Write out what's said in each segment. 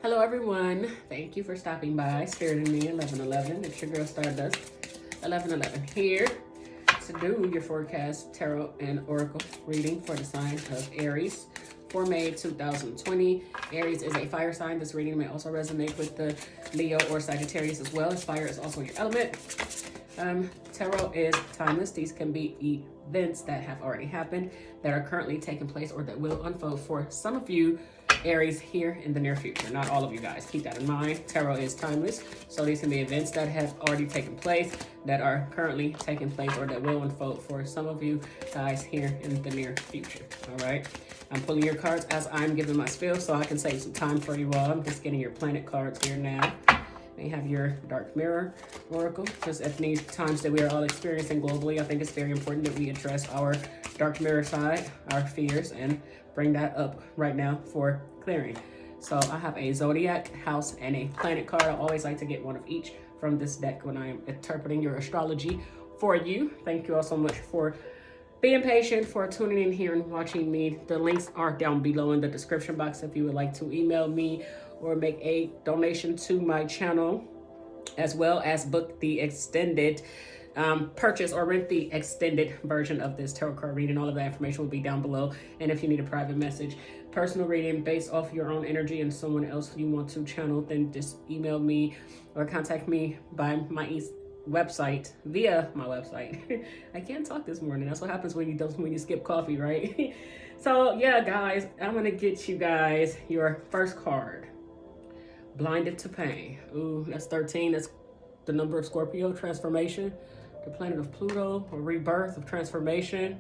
Hello everyone, thank you for stopping by. Spirit in me 1111. It's your girl Stardust 1111 here to do your forecast tarot and oracle reading for the sign of Aries for May 2020. Aries is a fire sign. This reading may also resonate with the Leo or Sagittarius as well, as fire is also your element. Tarot is timeless. These can be events that have already happened, that are currently taking place, or that will unfold for some of you Aries here in the near future. Not all of you guys. Keep that in mind. Tarot is timeless. So these can be events that have already taken place, that are currently taking place, or that will unfold for some of you guys here in the near future. All right. I'm pulling your cards as I'm giving my spiel so I can save some time for you all. I'm just getting your planet cards here now. You have your dark mirror oracle, because at these times that we are all experiencing globally, I think it's very important that we address our dark mirror side, our fears, and bring that up right now for clearing. So I have a zodiac, house, and a planet card. I always like to get one of each from this deck when I am interpreting your astrology for you. Thank you all so much for being patient, for tuning in here and watching me. The links are down below in the description box if you would like to email me or make a donation to my channel, as well as book the extended purchase or rent the extended version of this tarot card reading. All of that information will be down below. And if you need a private message, personal reading based off your own energy and someone else you want to channel, then just email me or contact me by my website, via my website. I can't talk this morning. That's what happens when you skip coffee, right? So yeah, guys, I'm gonna get you guys your first card. Blinded to pain. Ooh, that's 13. That's the number of Scorpio, transformation, the planet of Pluto, or rebirth of transformation,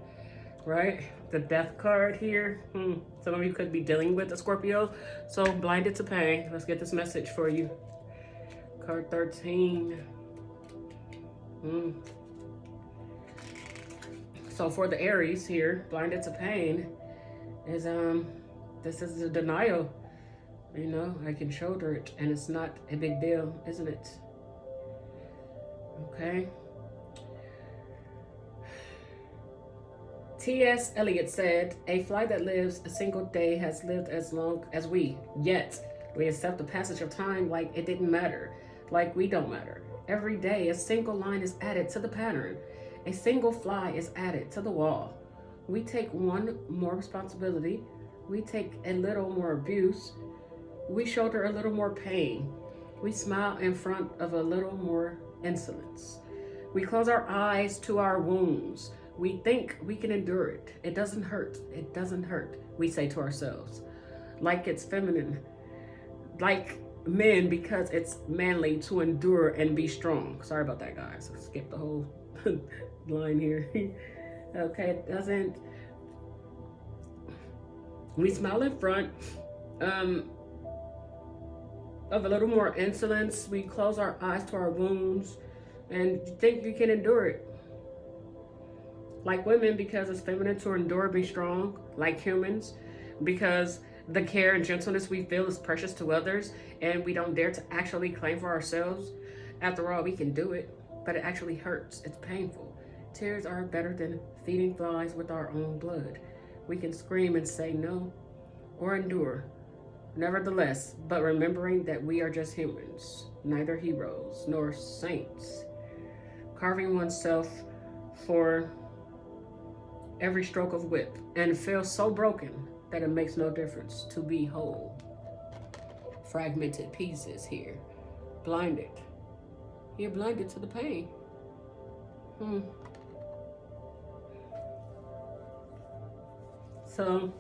right? The death card here. Some of you could be dealing with a Scorpio. So blinded to pain. Let's get this message for you. Card 13. So for the Aries here, blinded to pain is this is a denial. You know, I can shoulder it, and it's not a big deal, isn't it? Okay. T.S. Eliot said, "A fly that lives a single day has lived as long as we, yet we accept the passage of time like it didn't matter, like we don't matter. Every day, a single line is added to the pattern. A single fly is added to the wall. We take one more responsibility. We take a little more abuse. We shoulder a little more pain. We smile in front of a little more insolence. We close our eyes to our wounds. We think we can endure it. It doesn't hurt. It doesn't hurt," we say to ourselves. Like it's feminine. Like men, because it's manly to endure and be strong. Sorry about that, guys. I skipped the whole line here. Okay, it doesn't. We smile in front of a little more insolence. We close our eyes to our wounds and think we can endure it. Like women, because it's feminine to endure, be strong. Like humans, because the care and gentleness we feel is precious to others, and we don't dare to actually claim for ourselves. After all, we can do it, but it actually hurts. It's painful. Tears are better than feeding flies with our own blood. We can scream and say no, or endure. Nevertheless, but remembering that we are just humans, neither heroes nor saints. Carving oneself for every stroke of whip, and feel so broken that it makes no difference to be whole. Fragmented pieces here. Blinded. You're blinded to the pain. So,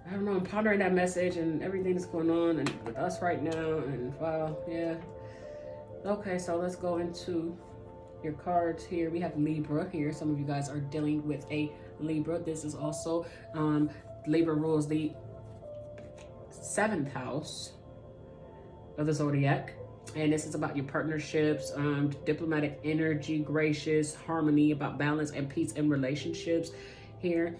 I don't know, I'm pondering that message and everything that's going on and with us right now, and wow, yeah. Okay, so let's go into your cards here. We have Libra here. Some of you guys are dealing with a Libra. This is also, Libra rules the 7th house of the zodiac. And this is about your partnerships, diplomatic energy, gracious, harmony, about balance and peace in relationships here.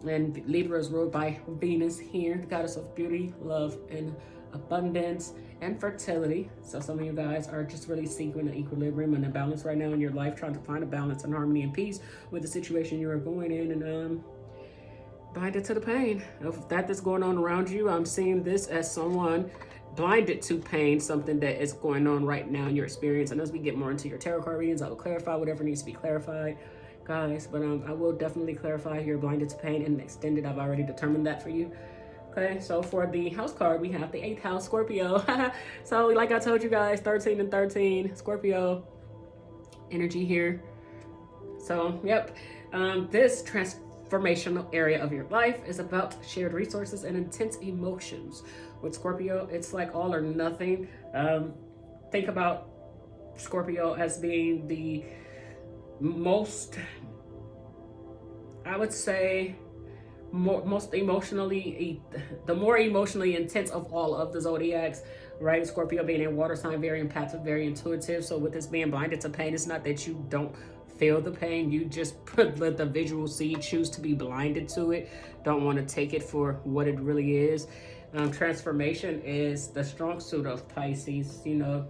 And Libra is ruled by Venus here, the goddess of beauty, love, and abundance and fertility. So some of you guys are just really seeking an equilibrium and a balance right now in your life, trying to find a balance and harmony and peace with the situation you are going in, and bind it to the pain of that that's going on around you. I'm seeing this as someone blinded to pain, something that is going on right now in your experience. And as we get more into your tarot card readings, I will clarify whatever needs to be clarified, guys. But I will definitely clarify you're blinded to pain and extended. I've already determined that for you. Okay, so for the house card, we have the 8th house, Scorpio. So like I told you guys, 13 and 13, Scorpio energy here. So, yep, this transformational area of your life is about shared resources and intense emotions. With Scorpio, it's like all or nothing. Think about Scorpio as being the most, I would say, most emotionally, the more emotionally intense of all of the zodiacs, right? Scorpio being a water sign, very empathic, very intuitive. So with this being blinded to pain, it's not that you don't feel the pain, you just let the visual see, choose to be blinded to it, don't want to take it for what it really is. Transformation is the strong suit of Pisces. You know,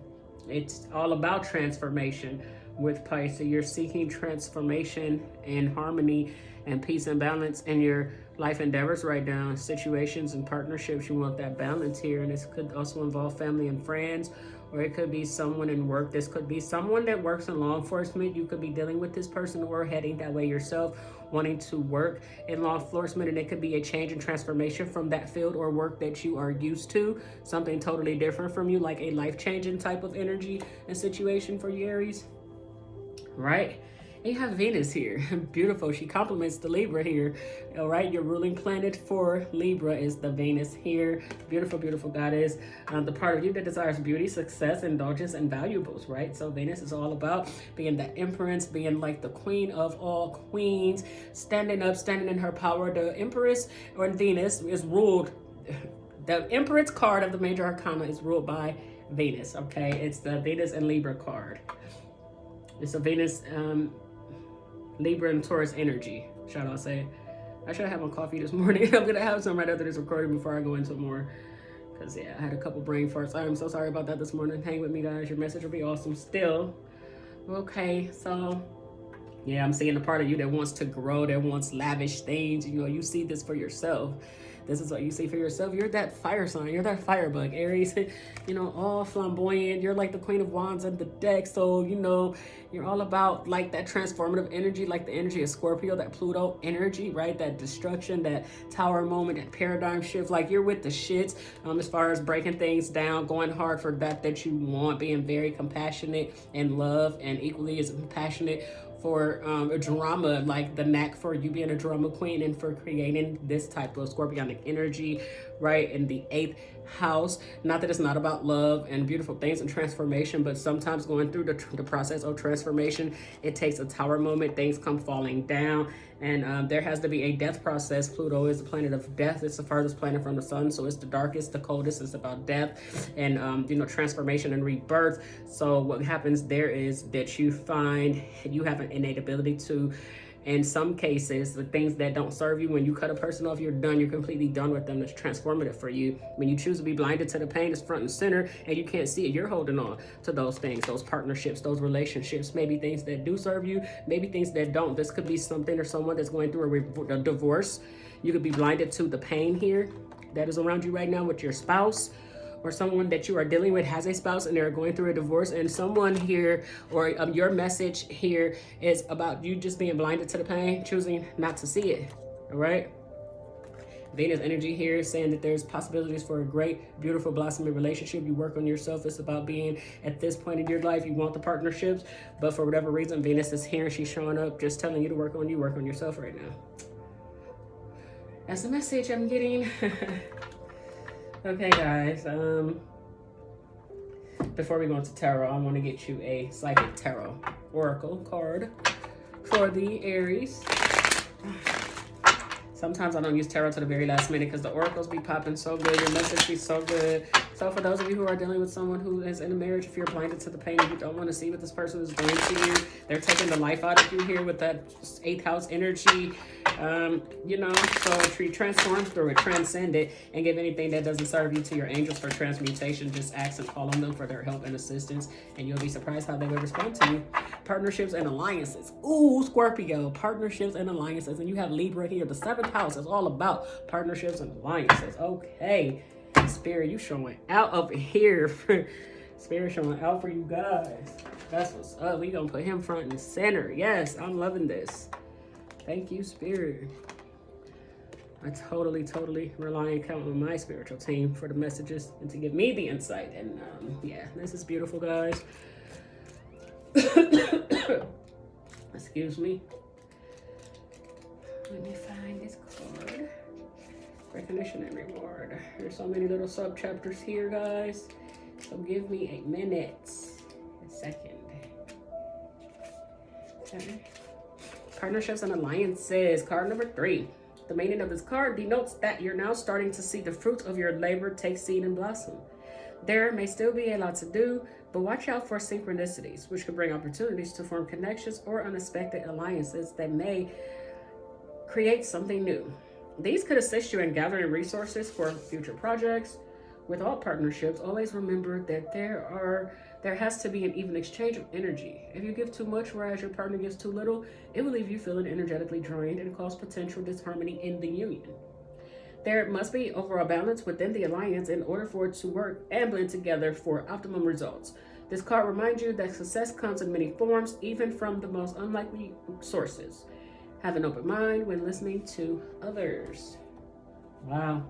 it's all about transformation with Pisces. You're seeking transformation and harmony and peace and balance in your life endeavors right now. Situations and partnerships, you want that balance here. And this could also involve family and friends, or it could be someone in work. This could be someone that works in law enforcement. You could be dealing with this person or heading that way yourself, wanting to work in law enforcement. And it could be a change and transformation from that field or work that you are used to, something totally different from you, like a life-changing type of energy and situation for you, Aries. Right? And you have Venus here. Beautiful. She complements the Libra here. All right. Your ruling planet for Libra is the Venus here. Beautiful, beautiful goddess. The part of you that desires beauty, success, indulgence, and valuables, right? So Venus is all about being the empress, being like the queen of all queens, standing up, standing in her power. The Empress or Venus is ruled, the Empress card of the major arcana is ruled by Venus. Okay. It's the Venus and Libra card. It's a Venus, Libra and Taurus energy, shall I say. I should have my coffee this morning. I'm going to have some right after this recording before I go into more. Because, yeah, I had a couple brain farts. I'm so sorry about that this morning. Hang with me, guys. Your message will be awesome still. Okay, so, yeah, I'm seeing the part of you that wants to grow, that wants lavish things. You know, you see this for yourself. This is what you see for yourself. You're that fire sign. You're that firebug, Aries. You know, all flamboyant. You're like the Queen of Wands at the deck. So, you know, you're all about like that transformative energy, like the energy of Scorpio, that Pluto energy, right? That destruction, that tower moment, that paradigm shift. Like you're with the shits as far as breaking things down, going hard for that you want, being very compassionate and love, and equally as compassionate for a drama, like the knack for you being a drama queen and for creating this type of scorpionic energy, right? In the 8th house. Not that it's not about love and beautiful things and transformation, but sometimes going through the process of transformation, it takes a tower moment, things come falling down, and there has to be a death process. Pluto is the planet of death. It's the farthest planet from the sun, so it's the darkest, the coldest. It's about death and you know, transformation and rebirth. So what happens there is that you find you have an innate ability to, in some cases, the things that don't serve you, when you cut a person off, you're done. You're completely done with them. It's transformative for you. When you choose to be blinded to the pain, it's front and center, and you can't see it. You're holding on to those things, those partnerships, those relationships, maybe things that do serve you, maybe things that don't. This could be something or someone that's going through a divorce. You could be blinded to the pain here that is around you right now with your spouse, or someone that you are dealing with has a spouse and they're going through a divorce, and someone here, or your message here is about you just being blinded to the pain, choosing not to see it. All right. Venus energy here is saying that there's possibilities for a great, beautiful, blossoming relationship. You work on yourself. It's about being at this point in your life. You want the partnerships, but for whatever reason, Venus is here. She's showing up, just telling you to work on you, work on yourself right now. That's the message I'm getting. Okay, guys, before we go into tarot, I want to get you a psychic tarot oracle card for the Aries. Sometimes I don't use tarot to the very last minute because the oracles be popping so good, your message be so good. So for those of you who are dealing with someone who is in a marriage, if you're blinded to the pain, you don't want to see what this person is doing to you, they're taking the life out of you here with that 8th house energy. You know, so transform through it, transcend it, and give anything that doesn't serve you to your angels for transmutation. Just ask and call on them for their help and assistance, and you'll be surprised how they will respond to you. Partnerships and alliances. Ooh, Scorpio, partnerships and alliances. And you have Libra here. The 7th house is all about partnerships and alliances. Okay. Spirit, you showing out up here. Spirit showing out for you guys. That's what's up. We gonna put him front and center. Yes, I'm loving this. Thank you, Spirit. I totally rely and count on my spiritual team for the messages and to give me the insight. And yeah, this is beautiful, guys. Excuse me. Let me find this card. Recognition and reward. There's so many little sub chapters here, guys. So give me a minute, a second. Okay. Partnerships and alliances. Card number 3. The meaning of this card denotes that you're now starting to see the fruits of your labor take seed and blossom. There may still be a lot to do, but watch out for synchronicities, which could bring opportunities to form connections or unexpected alliances that may create something new. These could assist you in gathering resources for future projects. With all partnerships, always remember that there has to be an even exchange of energy. If you give too much, whereas your partner gives too little, it will leave you feeling energetically drained and cause potential disharmony in the union. There must be overall balance within the alliance in order for it to work and blend together for optimum results. This card reminds you that success comes in many forms, even from the most unlikely sources. Have an open mind when listening to others. Wow.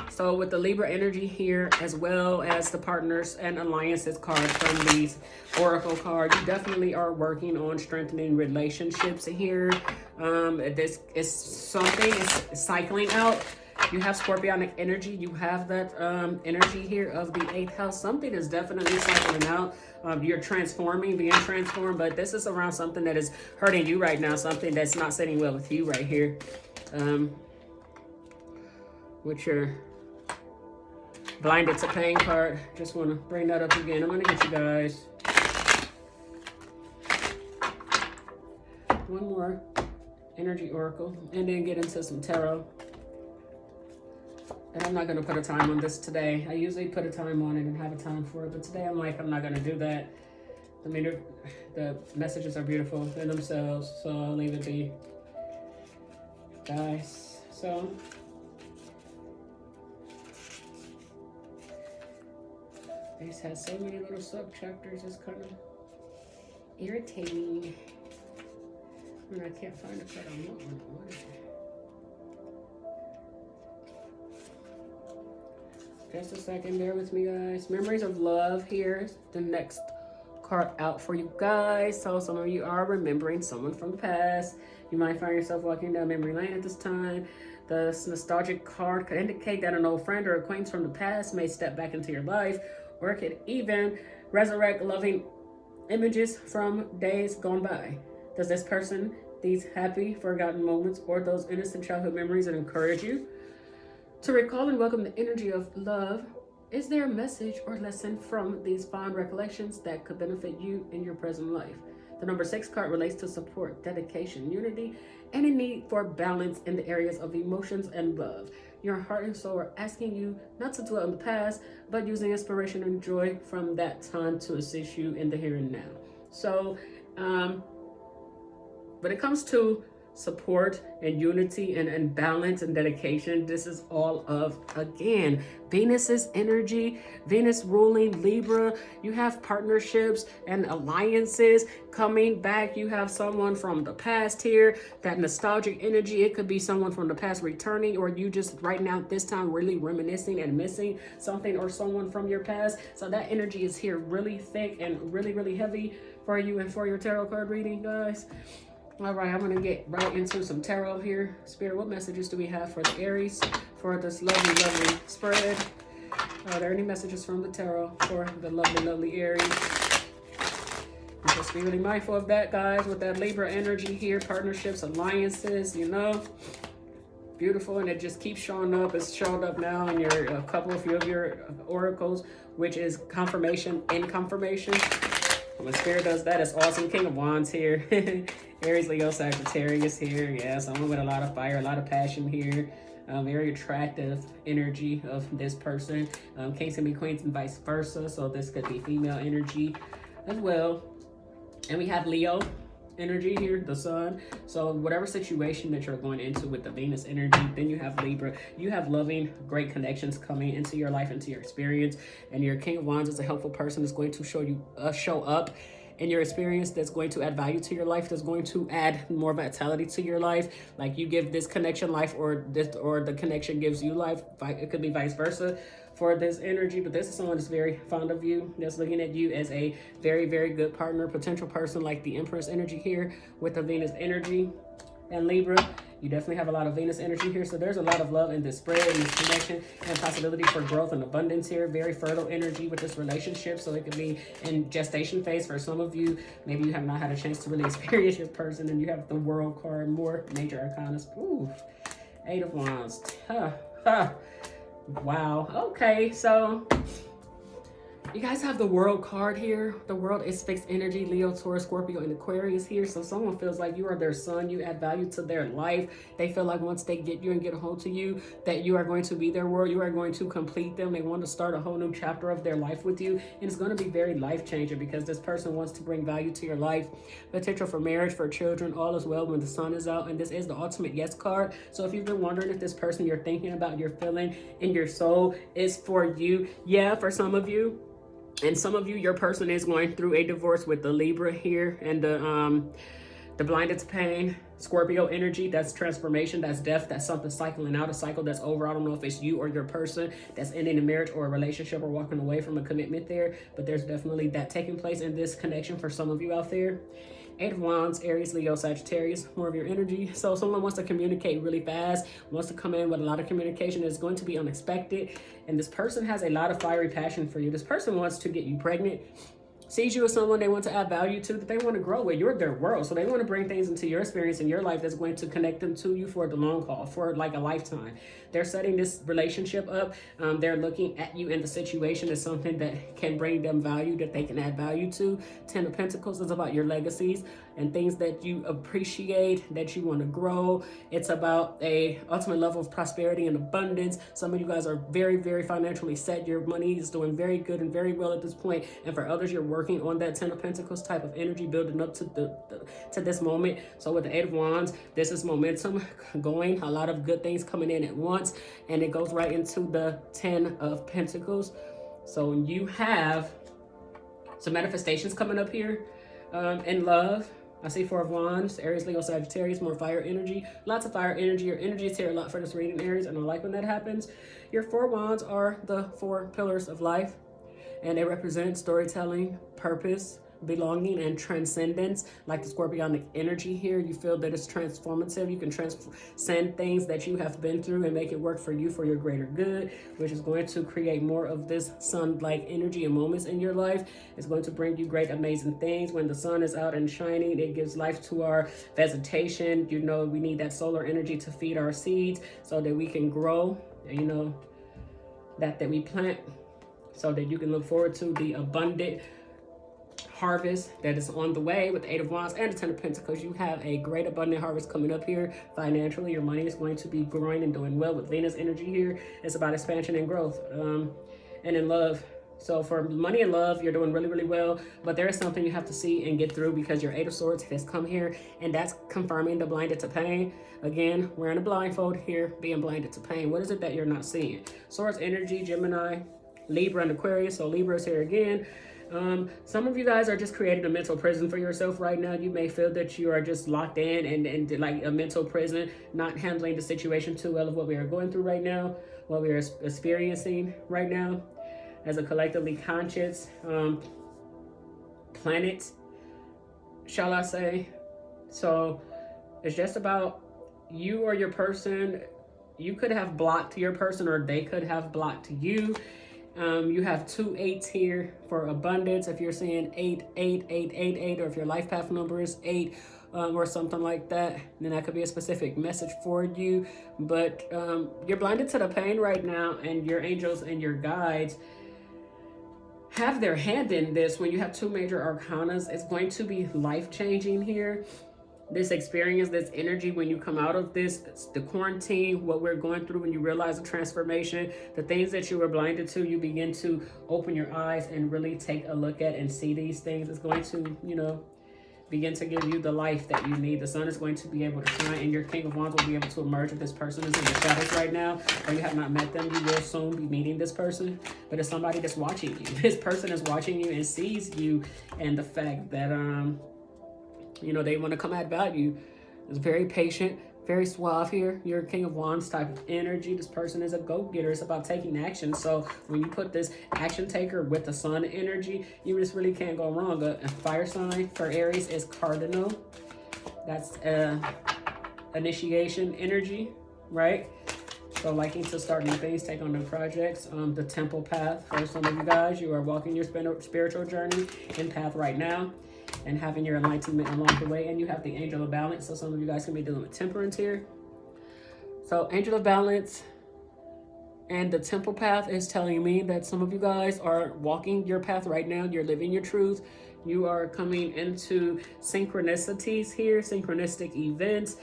So with the Libra energy here, as well as the partners and alliances card from these oracle cards, you definitely are working on strengthening relationships here. This is something is cycling out. You have Scorpionic energy. You have that energy here of the 8th house. Something is definitely cycling out. You're transforming, being transformed, but this is around something that is hurting you right now. Something that's not sitting well with you right here. With your blinded to pain card. Just want to bring that up again. I'm going to get you guys one more energy oracle and then get into some tarot. And I'm not going to put a time on this today. I usually put a time on it and have a time for it, but today I'm not going to do that. I mean, the messages are beautiful in themselves, so I'll leave it be, guys. So this has so many little sub chapters. It's kind of irritating when I can't find a card I want one. What is it? Just a second, bear with me, guys. Memories of love. Here's the next card out for you guys. So some of you are remembering someone from the past. You might find yourself walking down memory lane at this time. The nostalgic card could indicate that an old friend or acquaintance from the past may step back into your life, or it could even resurrect loving images from days gone by. Does this person, these happy, forgotten moments, or those innocent childhood memories that encourage you to recall and welcome the energy of love? Is there a message or lesson from these fond recollections that could benefit you in your present life? The number 6 card relates to support, dedication, unity, and a need for balance in the areas of emotions and love. Your heart and soul are asking you not to dwell in the past, but using inspiration and joy from that time to assist you in the here and now. So, when it comes to support and unity and balance and dedication, this is all of, again, Venus's energy. Venus ruling Libra. You have partnerships and alliances coming back. You have someone from the past here, that nostalgic energy. It could be someone from the past returning, or you just right now this time really reminiscing and missing something or someone from your past. So that energy is here really thick and really heavy for you and for your tarot card reading, guys. All right, I'm going to get right into some tarot here. Spirit, what messages do we have for the Aries for this lovely spread? Are there any messages from the tarot for the lovely Aries? Just be really mindful of that, guys, with that Libra energy here. Partnerships, alliances, you know. Beautiful, and it just keeps showing up. It's showed up now in your a few of your oracles, which is confirmation in confirmation. When Spirit does that, it's awesome. King of Wands here. Aries, Leo, Sagittarius here. Yeah, someone with a lot of fire, a lot of passion here. Very attractive energy of this person. Kings can be queens and vice versa. So this could be female energy as well. And we have Leo energy here, the sun. So whatever situation that you're going into with the Venus energy, then you have Libra. You have loving, great connections coming into your life, into your experience. And your King of Wands is a helpful person that's going to show up in your experience, that's going to add value to your life, that's going to add more vitality to your life. Like you give this connection life, or the connection gives you life. It could be vice versa for this energy, but this is someone that's very fond of you, that's looking at you as a very, very good partner, potential person, like the Empress energy here with the Venus energy. And Libra, you definitely have a lot of Venus energy here. So there's a lot of love in this spread, and this connection, and possibility for growth and abundance here. Very fertile energy with this relationship. So it could be in gestation phase for some of you. Maybe you have not had a chance to really experience your person, and you have the World card, more major arcana. Ooh, 8 of Wands. Wow. Okay, so you guys have the World card here. The World is fixed energy, Leo, Taurus, Scorpio, and Aquarius here. So someone feels like you are their sun. You add value to their life. They feel like once they get you and get a hold to you, that you are going to be their world. You are going to complete them. They want to start a whole new chapter of their life with you. And it's going to be very life-changing, because this person wants to bring value to your life. Potential for marriage, for children, all is well when the sun is out. And this is the ultimate yes card. So if you've been wondering if this person you're thinking about, you're feeling in your soul is for you, yeah, for some of you. And some of you, your person is going through a divorce with the Libra here, and the blinded to pain, Scorpio energy. That's transformation, that's death, that's something cycling out, a cycle that's over. I don't know if it's you or your person that's ending a marriage or a relationship or walking away from a commitment there, but there's definitely that taking place in this connection for some of you out there. 8 of Wands, Aries, Leo, Sagittarius, more of your energy. So someone wants to communicate really fast, wants to come in with a lot of communication. It's going to be unexpected. And this person has a lot of fiery passion for you. This person wants to get you pregnant, sees you as someone they want to add value to, that they want to grow with. You're their world. So they want to bring things into your experience in your life that's going to connect them to you for the long haul, for like a lifetime. They're setting this relationship up. They're looking at you in the situation as something that can bring them value, that they can add value to. 10 of Pentacles is about your legacies and things that you appreciate, that you want to grow. It's about a ultimate level of prosperity and abundance. Some of you guys are very, very financially set. Your money is doing very good and very well at this point. And for others, you're working on that 10 of Pentacles type of energy, building up to this moment. So with the 8 of Wands, this is momentum going, a lot of good things coming in at once, and it goes right into the 10 of Pentacles. So you have some manifestations coming up here in love. I see 4 of Wands, Aries, Leo, Sagittarius, more fire energy. Lots of fire energy. Your energy is here a lot for this reading, Aries, and I like when that happens. Your 4 Wands are the 4 pillars of life, and they represent storytelling, purpose, belonging, and transcendence. Like the Scorpionic energy here, you feel that it's transformative. You can transcend things that you have been through and make it work for you, for your greater good, which is going to create more of this sun-like energy and moments in your life. It's going to bring you great, amazing things. When the sun is out and shining, it gives life to our vegetation. You know, we need that solar energy to feed our seeds so that we can grow, you know, that we plant, so that you can look forward to the abundant harvest that is on the way with the 8 of Wands and the 10 of Pentacles. You have a great abundant harvest coming up here financially. Your money is going to be growing and doing well with Venus energy here. It's about expansion and growth. And in love, so for money and love, you're doing really, really well, but there is something you have to see and get through, because your 8 of Swords has come here, and that's confirming the blinded to pain. Again, wearing a blindfold here, being blinded to pain. What is it that you're not seeing? Swords energy, Gemini, Libra, and Aquarius. So Libra is here again. Some of you guys are just creating a mental prison for yourself right now. You may feel that you are just locked in and like a mental prison, not handling the situation too well of what we are going through right now, what we are experiencing right now as a collectively conscious planet, shall I say. So it's just about you or your person. You could have blocked your person, or they could have blocked you. You have 2 8s here for abundance. If you're seeing 8 8 8 8 8, or if your life path number is 8, or something like that, then that could be a specific message for you. But you're blinded to the pain right now, and your angels and your guides have their hand in this. When you have 2 major arcanas, it's going to be life-changing here. This experience, this energy, when you come out of this, the quarantine, what we're going through, when you realize the transformation, the things that you were blinded to, you begin to open your eyes and really take a look at and see these things. It's going to, you know, begin to give you the life that you need. The sun is going to be able to shine, and your King of Wands will be able to emerge. If this person is in the shadows right now, or you have not met them, you will soon be meeting this person. But it's somebody that's watching you. This person is watching you and sees you, and the fact that you know, they want to come add value. It's very patient, very suave here. You're a King of Wands type of energy. This person is a go-getter. It's about taking action. So when you put this action taker with the sun energy, you just really can't go wrong. A fire sign for Aries is cardinal. That's initiation energy, right? So liking to start new things, take on new projects. The temple path for some of you guys, you are walking your spiritual journey in path right now and having your enlightenment along the way. And you have the angel of balance. So some of you guys can be dealing with temperance here. So angel of balance and the temple path is telling me that some of you guys are walking your path right now. You're living your truth. You are coming into synchronicities here, synchronistic events.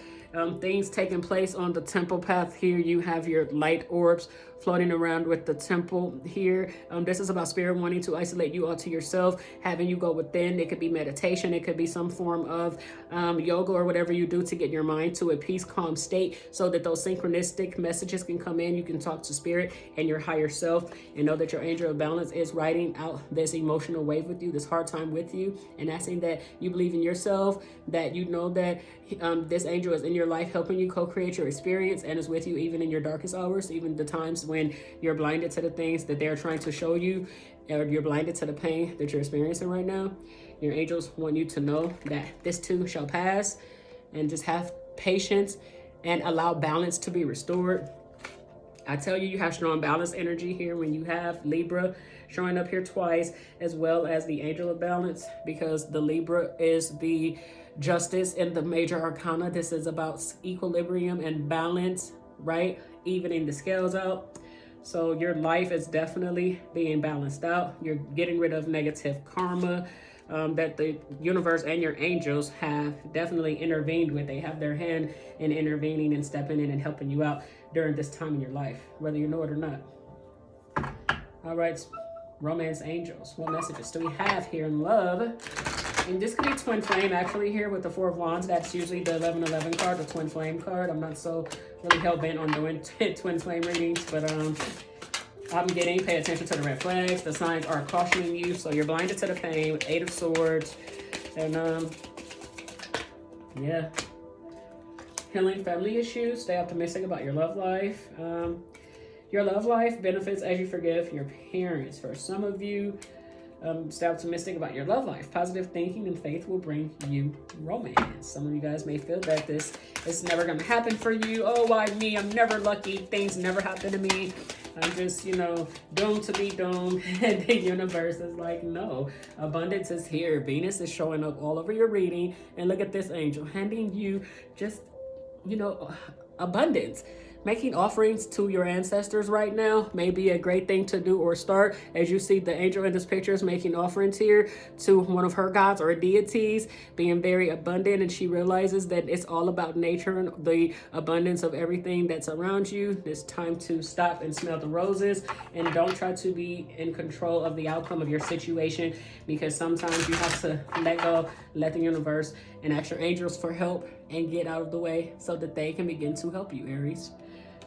Things taking place on the temple path here. You have your light orbs floating around with the temple here. This is about spirit wanting to isolate you all to yourself, having you go within. It could be meditation. It could be some form of yoga or whatever you do to get your mind to a peace, calm state so that those synchronistic messages can come in. You can talk to spirit and your higher self and know that your angel of balance is riding out this emotional wave with you, this hard time with you, and asking that you believe in yourself, that you know that this angel is in your life helping you co-create your experience and is with you even in your darkest hours, even the times when you're blinded to the things that they're trying to show you, or you're blinded to the pain that you're experiencing right now. Your angels want you to know that this too shall pass, and just have patience and allow balance to be restored. I tell you, you have strong balance energy here when you have Libra showing up here twice, as well as the angel of balance, because the Libra is the justice in the major arcana. This is about equilibrium and balance, right? Evening the scales out. So your life is definitely being balanced out. You're getting rid of negative karma that the universe and your angels have definitely intervened with. They have their hand in intervening and stepping in and helping you out during this time in your life, whether you know it or not. All right, romance angels. What messages do we have here in love? And this could be twin flame actually here with the Four of Wands. That's usually the 1111 card, the twin flame card. I'm not so really hell-bent on doing twin flame readings, but I'm getting, pay attention to the red flags. The signs are cautioning you, so you're blinded to the pain with 8 of Swords. And yeah, healing family issues. Stay optimistic about your love life. Your love life benefits as you forgive your parents. For some of you, stay optimistic about your love life. Positive thinking and faith will bring you romance. Some of you guys may feel that this is never going to happen for you. Oh, why me? I'm never lucky. Things never happen to me. I'm just, you know, doomed to be doomed. And the universe is like, no. Abundance is here. Venus is showing up all over your reading. And look at this angel handing you just, you know, abundance. Making offerings to your ancestors right now may be a great thing to do or start. As you see the angel in this picture is making offerings here to one of her gods or deities, being very abundant, and she realizes that it's all about nature and the abundance of everything that's around you. It's time to stop and smell the roses, and don't try to be in control of the outcome of your situation, because sometimes you have to let go, let the universe and ask your angels for help and get out of the way so that they can begin to help you, Aries.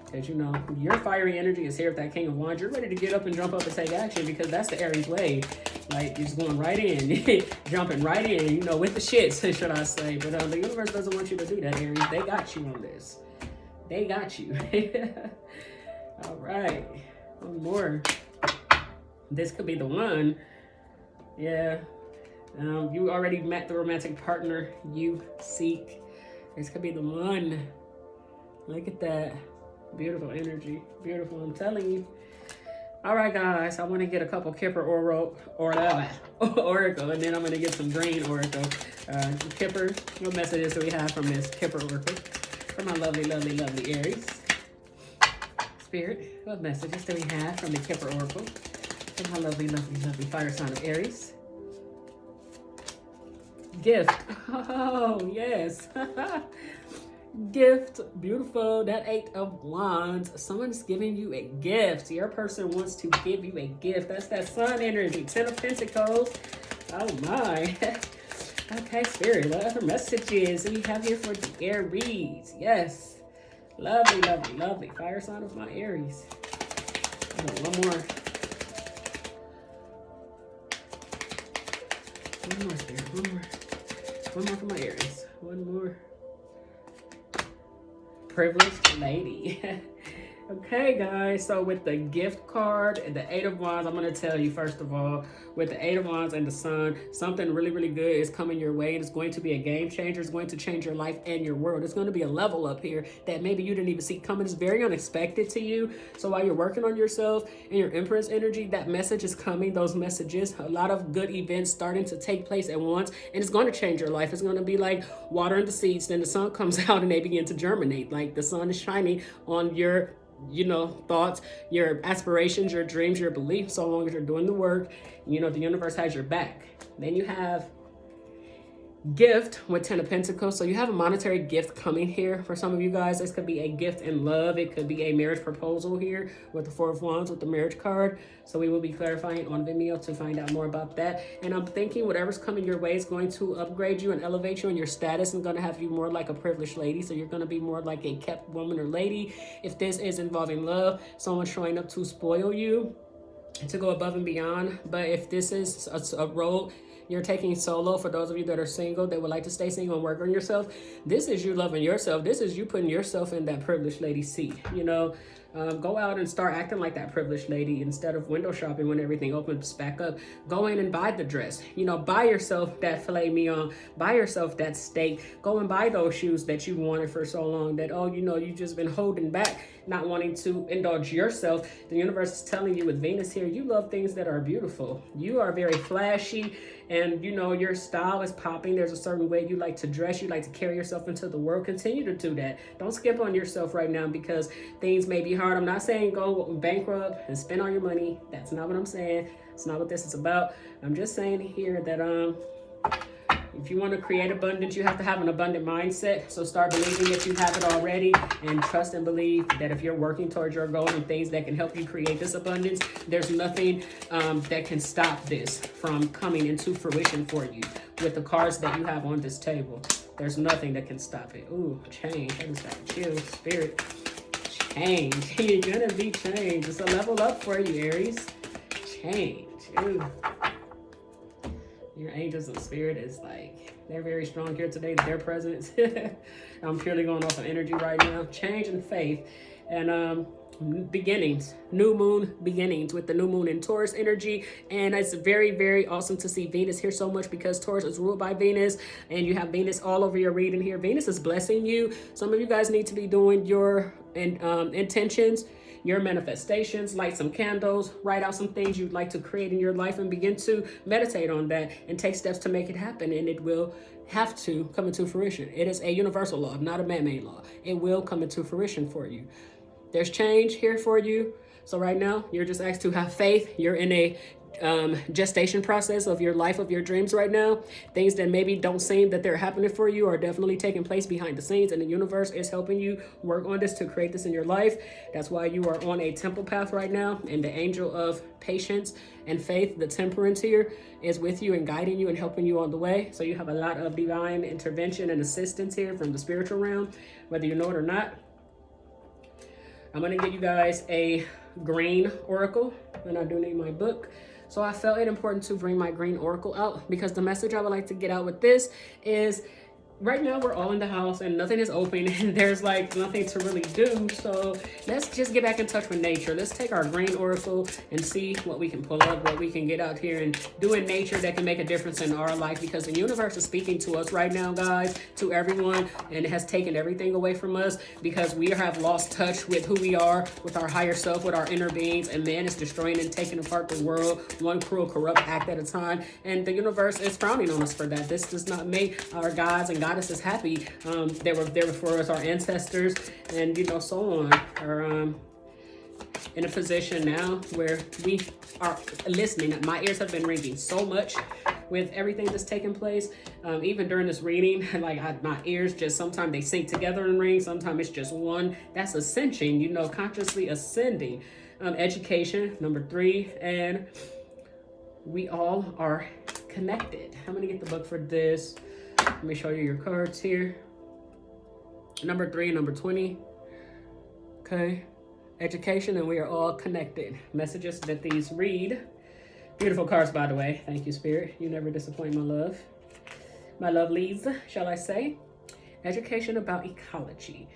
Because, you know, your fiery energy is here with that King of Wands. You're ready to get up and jump up and take action, because that's the Aries way. Like, you're just going right in, jumping right in, you know, with the shits, should I say. But the universe doesn't want you to do that, Aries. They got you on this. They got you. All right. One more. This could be the one. Yeah. You already met the romantic partner you seek. This could be the one. Look at that. Beautiful energy. Beautiful, I'm telling you. All right, guys. I want to get a couple Kipper Oracle, and then I'm going to get some Green Oracle. Kipper, what messages do we have from this Kipper Oracle? For my lovely, lovely, lovely Aries. Spirit, what messages do we have from the Kipper Oracle? For my lovely, lovely, lovely fire sign of Aries. Gift. Oh, yes. Gift. Beautiful. That 8 of Wands. Someone's giving you a gift. Your person wants to give you a gift. That's that sun energy. 10 of Pentacles. Oh my. Okay, Spirit, what other messages do we have here for the Aries? Yes. Lovely, lovely, lovely. Fire sign of my Aries. One more. One more, Spirit. One more. One more for my Aries. One more. Privileged lady. Okay, guys, so with the gift card and the Eight of Wands, I'm going to tell you, first of all, with the Eight of Wands and the Sun, something really, really good is coming your way. It's going to be a game changer. It's going to change your life and your world. It's going to be a level up here that maybe you didn't even see coming. It's very unexpected to you. So while you're working on yourself and your Empress energy, that message is coming. Those messages, a lot of good events starting to take place at once, and it's going to change your life. It's going to be like watering the seeds. Then the sun comes out and they begin to germinate. Like the sun is shining on your thoughts, your aspirations, your dreams, your beliefs. So long as you're doing the work, the universe has your back. Then you have gift with 10 of Pentacles. So you have a monetary gift coming here for some of you guys. This could be a gift in love. It could be a marriage proposal here with the Four of Wands with the marriage card. So we will be clarifying on Vimeo to find out more about that. And I'm thinking whatever's coming your way is going to upgrade you and elevate you in your status and going to have you more like a privileged lady. So you're going to be more like a kept woman or lady. If this is involving love, someone showing up to spoil you, to go above and beyond. But if this is a role you're taking solo, for those of you that are single, that would like to stay single and work on yourself, this is you loving yourself. This is you putting yourself in that privileged lady seat. Go out and start acting like that privileged lady instead of window shopping when everything opens back up. Go in and buy the dress. Buy yourself that filet mignon. Buy yourself that steak. Go and buy those shoes that you wanted for so long that, you've just been holding back, not wanting to indulge yourself. The universe is telling you with Venus here, you love things that are beautiful. You are very flashy, and your style is popping. There's a certain way you like to dress. You like to carry yourself into the world. Continue to do that. Don't skip on yourself right now because things may be hard. I'm not saying go bankrupt and spend all your money. That's not what I'm saying. It's not what this is about. I'm just saying here that if you want to create abundance, you have to have an abundant mindset. So start believing that you have it already, and trust and believe that if you're working towards your goal and things that can help you create this abundance, there's nothing that can stop this from coming into fruition for you. With the cards that you have on this table, there's nothing that can stop it. Ooh, change. I just got chill, Spirit. Change. You're gonna be changed. It's a level up for you, Aries. Change. Ooh. Your angels and spirit is like, they're very strong here today. Their presence. I'm purely going off of energy right now. Change and faith. And beginnings, new moon beginnings with the new moon in Taurus energy. And it's very, very awesome to see Venus here so much because Taurus is ruled by Venus, and you have Venus all over your reading here. Venus is blessing you. Some of you guys need to be doing your intentions, your manifestations, light some candles, write out some things you'd like to create in your life, and begin to meditate on that and take steps to make it happen. And it will have to come into fruition. It is a universal law, not a man-made law. It will come into fruition for you. There's change here for you. So right now, you're just asked to have faith. You're in a gestation process of your life, of your dreams right now. Things that maybe don't seem that they're happening for you are definitely taking place behind the scenes, and the universe is helping you work on this to create this in your life. That's why you are on a temple path right now, and the angel of patience and faith, the temperance here, is with you and guiding you and helping you on the way. So you have a lot of divine intervention and assistance here from the spiritual realm, whether you know it or not. I'm going to give you guys a green oracle, and I do need my book. So I felt it important to bring my green oracle out because the message I would like to get out with this is, right now we're all in the house and nothing is open and there's like nothing to really do. So let's just get back in touch with nature. Let's take our green oracle and see what we can pull up, what we can get out here and do in nature that can make a difference in our life, because the universe is speaking to us right now, guys, to everyone, and it has taken everything away from us because we have lost touch with who we are, with our higher self, with our inner beings, and man is destroying and taking apart the world one cruel, corrupt act at a time. And the universe is frowning on us for that. This does not make our gods and goddesses happy. They were there before us, our ancestors, and so on, are in a position now where we are listening. My ears have been ringing so much with everything that's taking place. Even during this reading, like my ears just, sometimes they sync together and ring, sometimes it's just one. That's ascension, consciously ascending. Education, number 3, and we all are connected. I'm going to get the book for this. Let me show you your cards here. Number 3 and number 20. Okay. Education, and we are all connected. Messages that these read. Beautiful cards, by the way. Thank you, Spirit. You never disappoint, my love. My lovelies, shall I say. Education about ecology.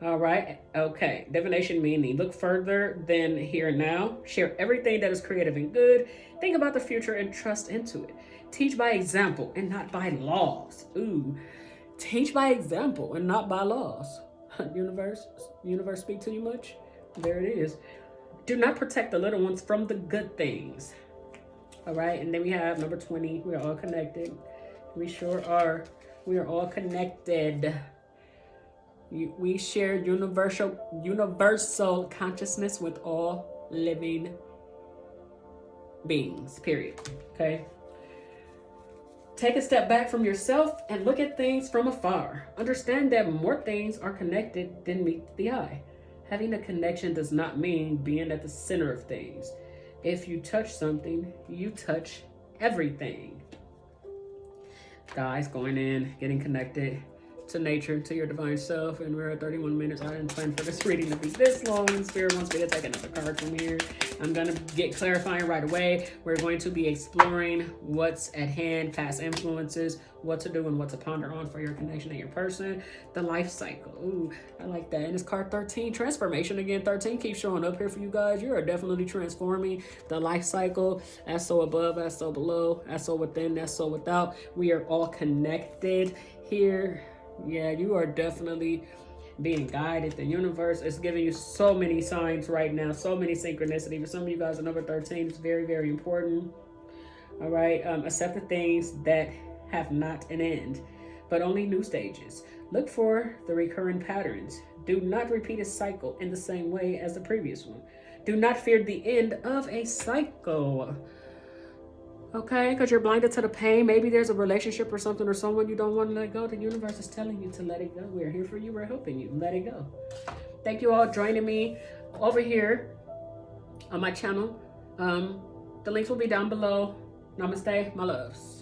All right. Okay. Divination meaning. Look further than here and now. Share everything that is creative and good. Think about the future and trust into it. Teach by example and not by laws. Ooh. Teach by example and not by laws. Universe speak to you much? There it is. Do not protect the little ones from the good things. All right. And then we have number 20. We are all connected. We sure are. We are all connected. We share universal consciousness with all living beings, period. Okay? Take a step back from yourself and look at things from afar. Understand that more things are connected than meet the eye. Having a connection does not mean being at the center of things. If you touch something, you touch everything. Guys, going in, getting connected to nature, to your divine self, and we're at 31 minutes. I didn't plan for this reading to be this long. Spirit wants me to take another card from here. I'm going to get clarifying right away. We're going to be exploring what's at hand, past influences, what to do and what to ponder on for your connection and your person. The life cycle. Ooh, I like that. And it's card 13, transformation. Again, 13 keeps showing up here for you guys. You are definitely transforming. The life cycle, as so above, as so below, as so within, as so without. We are all connected here. Yeah, you are definitely being guided. The universe is giving you so many signs right now, so many synchronicity. For some of you guys, the number 13 is very, very important. All right. Accept the things that have not an end, but only new stages. Look for the recurring patterns. Do not repeat a cycle in the same way as the previous one. Do not fear the end of a cycle. Okay, because you're blinded to the pain. Maybe there's a relationship or something or someone you don't want to let go. The universe is telling you to let it go. We're here for you. We're helping you. Let it go. Thank you all joining me over here on my channel. The links will be down below. Namaste, my loves.